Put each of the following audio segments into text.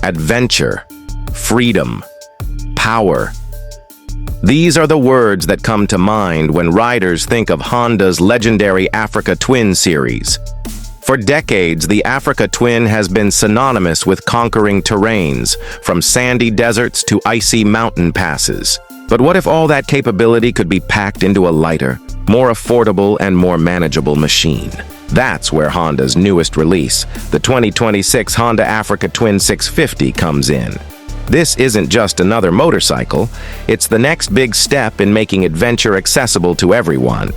adventure, freedom, power. These are the words that come to mind when riders think of Honda's legendary Africa Twin series. For decades, the Africa Twin has been synonymous with conquering terrains, from sandy deserts to icy mountain passes. But what if all that capability could be packed into a lighter, more affordable and more manageable machine? That's where Honda's newest release, the 2026 Honda Africa Twin 650, comes in. This isn't just another motorcycle, it's the next big step in making adventure accessible to everyone.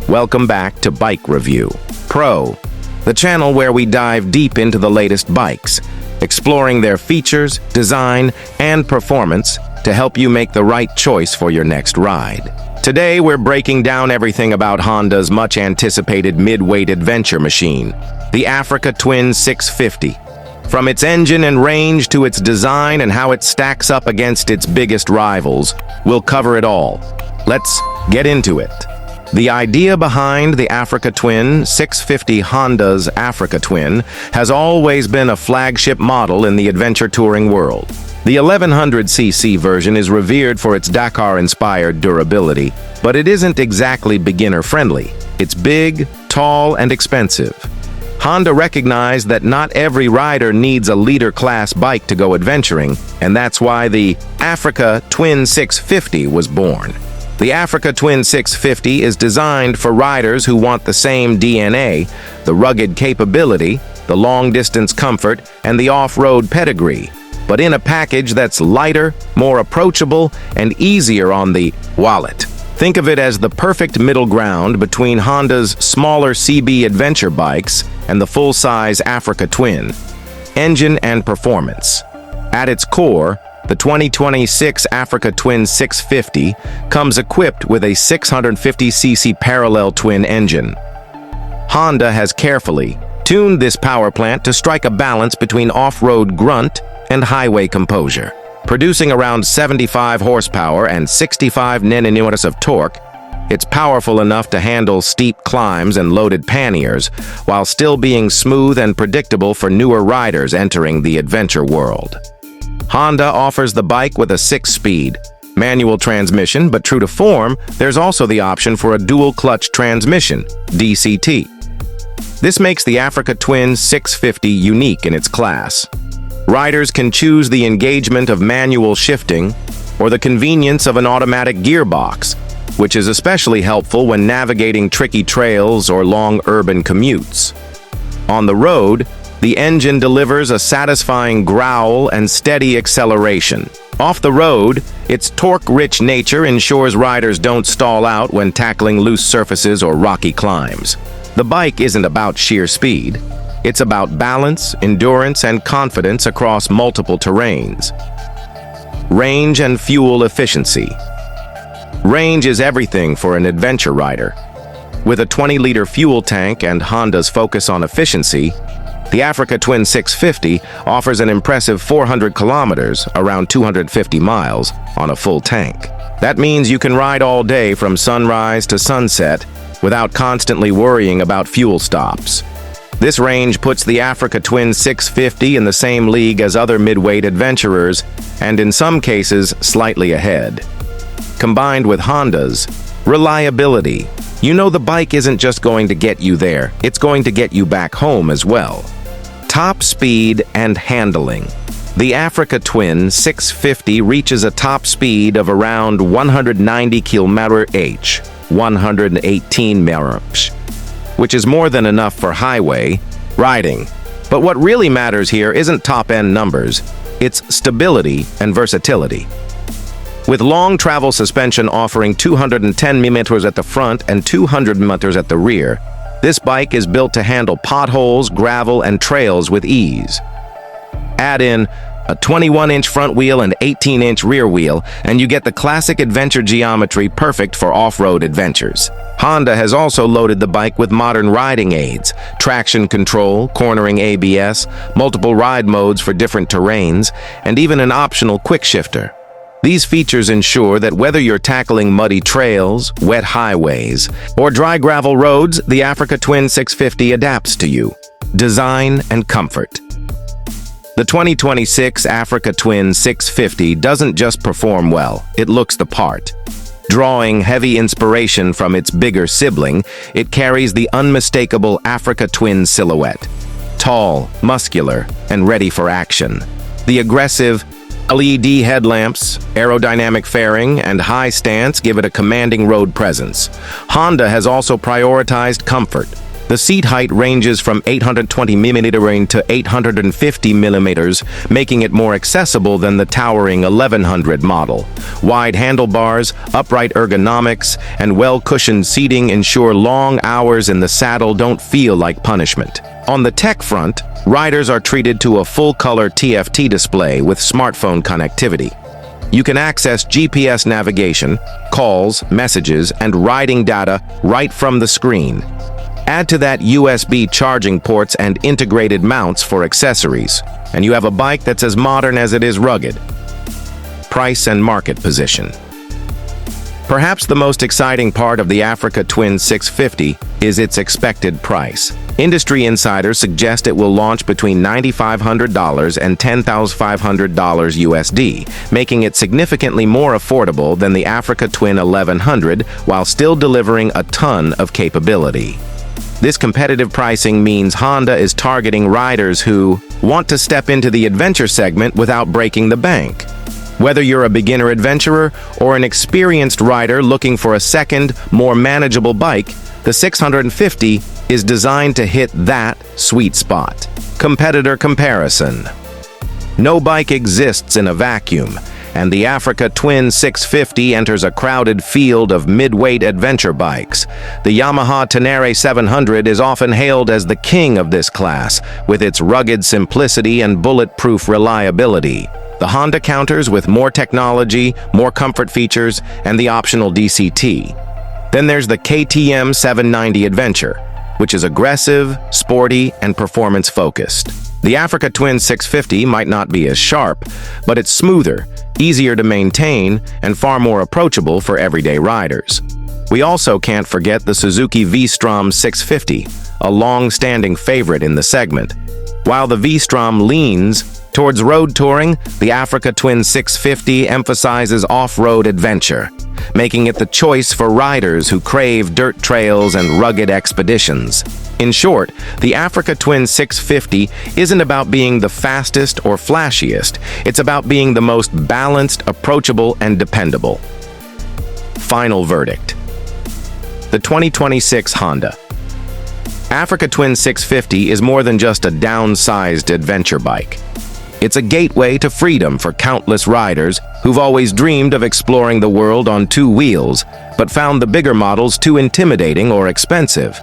Welcome back to Bike Review Pro, the channel where we dive deep into the latest bikes, exploring their features, design, and performance to help you make the right choice for your next ride. Today, we're breaking down everything about Honda's much-anticipated midweight adventure machine, the Africa Twin 650. From its engine and range to its design and how it stacks up against its biggest rivals, we'll cover it all. Let's get into it. The idea behind the Africa Twin 650, Honda's Africa Twin, has always been a flagship model in the adventure touring world. The 1100cc version is revered for its Dakar-inspired durability, but it isn't exactly beginner-friendly. It's big, tall, and expensive. Honda recognized that not every rider needs a leader-class bike to go adventuring, and that's why the Africa Twin 650 was born. The Africa Twin 650 is designed for riders who want the same DNA, the rugged capability, the long-distance comfort, and the off-road pedigree, but in a package that's lighter, more approachable, and easier on the wallet. Think of it as the perfect middle ground between Honda's smaller CB adventure bikes and the full-size Africa Twin. Engine and performance. At its core, the 2026 Africa Twin 650 comes equipped with a 650cc parallel twin engine. Honda has carefully tuned this power plant to strike a balance between off-road grunt and highway composure. Producing around 75 horsepower and 65 Nm of torque, it's powerful enough to handle steep climbs and loaded panniers, while still being smooth and predictable for newer riders entering the adventure world. Honda offers the bike with a 6-speed manual transmission, but true to form, there's also the option for a dual-clutch transmission, DCT. This makes the Africa Twin 650 unique in its class. Riders can choose the engagement of manual shifting or the convenience of an automatic gearbox, which is especially helpful when navigating tricky trails or long urban commutes. On the road, the engine delivers a satisfying growl and steady acceleration. Off the road, its torque-rich nature ensures riders don't stall out when tackling loose surfaces or rocky climbs. The bike isn't about sheer speed. It's about balance, endurance, and confidence across multiple terrains. Range and fuel efficiency. Range is everything for an adventure rider. With a 20-liter fuel tank and Honda's focus on efficiency, the Africa Twin 650 offers an impressive 400 kilometers, around 250 miles, on a full tank. That means you can ride all day from sunrise to sunset without constantly worrying about fuel stops. This range puts the Africa Twin 650 in the same league as other midweight adventurers, and in some cases, slightly ahead. Combined with Honda's reliability, you know the bike isn't just going to get you there, it's going to get you back home as well. Top speed and handling. The Africa Twin 650 reaches a top speed of around 190 km/h, 118 mph, which is more than enough for highway riding. But what really matters here isn't top-end numbers, it's stability and versatility. With long travel suspension offering 210 mm at the front and 200 mm at the rear, this bike is built to handle potholes, gravel, and trails with ease. Add in a 21-inch front wheel and 18-inch rear wheel, and you get the classic adventure geometry perfect for off-road adventures. Honda has also loaded the bike with modern riding aids, traction control, cornering ABS, multiple ride modes for different terrains, and even an optional quick shifter. These features ensure that whether you're tackling muddy trails, wet highways, or dry gravel roads, the Africa Twin 650 adapts to you. Design and comfort. The 2026 Africa Twin 650 doesn't just perform well, it looks the part. Drawing heavy inspiration from its bigger sibling, it carries the unmistakable Africa Twin silhouette. Tall, muscular, and ready for action. The aggressive LED headlamps, aerodynamic fairing, and high stance give it a commanding road presence. Honda has also prioritized comfort. The seat height ranges from 820mm to 850mm, making it more accessible than the towering 1100 model. Wide handlebars, upright ergonomics, and well-cushioned seating ensure long hours in the saddle don't feel like punishment. On the tech front, riders are treated to a full-color TFT display with smartphone connectivity. You can access GPS navigation, calls, messages, and riding data right from the screen. Add to that USB charging ports and integrated mounts for accessories, and you have a bike that's as modern as it is rugged. Price and market position. Perhaps the most exciting part of the Africa Twin 650 is its expected price. Industry insiders suggest it will launch between $9,500 and $10,500 USD, making it significantly more affordable than the Africa Twin 1100 while still delivering a ton of capability. This competitive pricing means Honda is targeting riders who want to step into the adventure segment without breaking the bank. Whether you're a beginner adventurer or an experienced rider looking for a second, more manageable bike, the 650 is designed to hit that sweet spot. Competitor comparison. No bike exists in a vacuum, and the Africa Twin 650 enters a crowded field of midweight adventure bikes. The Yamaha Tenere 700 is often hailed as the king of this class, with its rugged simplicity and bulletproof reliability. The Honda counters with more technology, more comfort features, and the optional DCT. Then there's the KTM 790 Adventure, which is aggressive, sporty, and performance-focused. The Africa Twin 650 might not be as sharp, but it's smoother, easier to maintain, and far more approachable for everyday riders. We also can't forget the Suzuki V-Strom 650, a long-standing favorite in the segment. While the V-Strom leans towards road touring, the Africa Twin 650 emphasizes off-road adventure, making it the choice for riders who crave dirt trails and rugged expeditions. In short, the Africa Twin 650 isn't about being the fastest or flashiest, it's about being the most balanced, approachable, and dependable. Final verdict. The 2026 Honda Africa Twin 650 is more than just a downsized adventure bike. It's a gateway to freedom for countless riders who've always dreamed of exploring the world on two wheels, but found the bigger models too intimidating or expensive.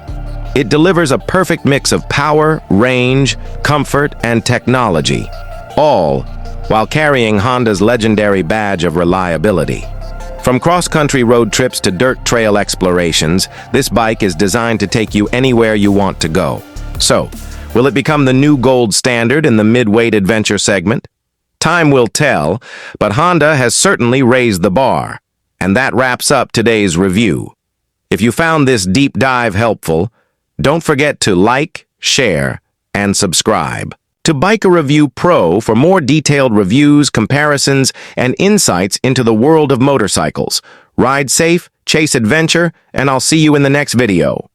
It delivers a perfect mix of power, range, comfort, and technology, all while carrying Honda's legendary badge of reliability. From cross-country road trips to dirt trail explorations, this bike is designed to take you anywhere you want to go. So, will it become the new gold standard in the midweight adventure segment? Time will tell, but Honda has certainly raised the bar. And that wraps up today's review. If you found this deep dive helpful, don't forget to like, share, and subscribe to Biker Review Pro for more detailed reviews, comparisons, and insights into the world of motorcycles. Ride safe, chase adventure, and I'll see you in the next video.